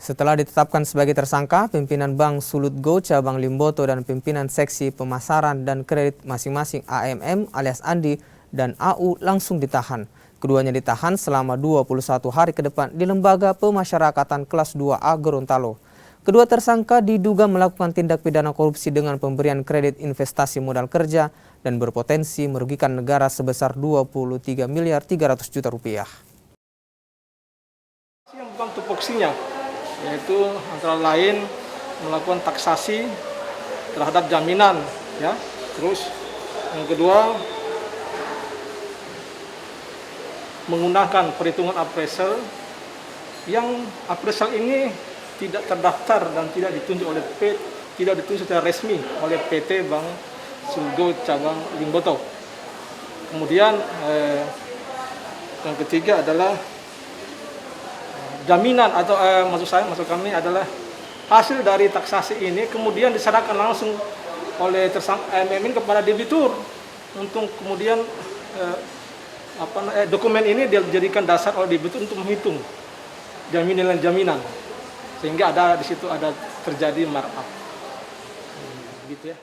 Setelah ditetapkan sebagai tersangka, pimpinan Bank Sulut Go Cabang Limboto dan pimpinan seksi pemasaran dan kredit masing-masing AMM alias Andi dan AU langsung ditahan. Keduanya ditahan selama 21 hari ke depan di Lembaga Pemasyarakatan Kelas 2A Gorontalo. Kedua tersangka diduga melakukan tindak pidana korupsi dengan pemberian kredit investasi modal kerja dan berpotensi merugikan negara sebesar 23 miliar 300 juta rupiah. Yang bukan tupoksinya, yaitu antara lain melakukan taksasi terhadap jaminan, ya. Terus yang kedua menggunakan perhitungan appraisal yang appraisal ini tidak terdaftar dan tidak ditunjuk secara resmi oleh PT Bank Sulut Go Cabang Limboto. Kemudian yang ketiga adalah jaminan atau maksud kami adalah hasil dari taksasi ini kemudian diserahkan langsung oleh tersangka AMM kepada debitur untuk kemudian dokumen ini dijadikan dasar oleh debitur untuk menghitung jaminan sehingga ada di situ ada terjadi markup gitu ya.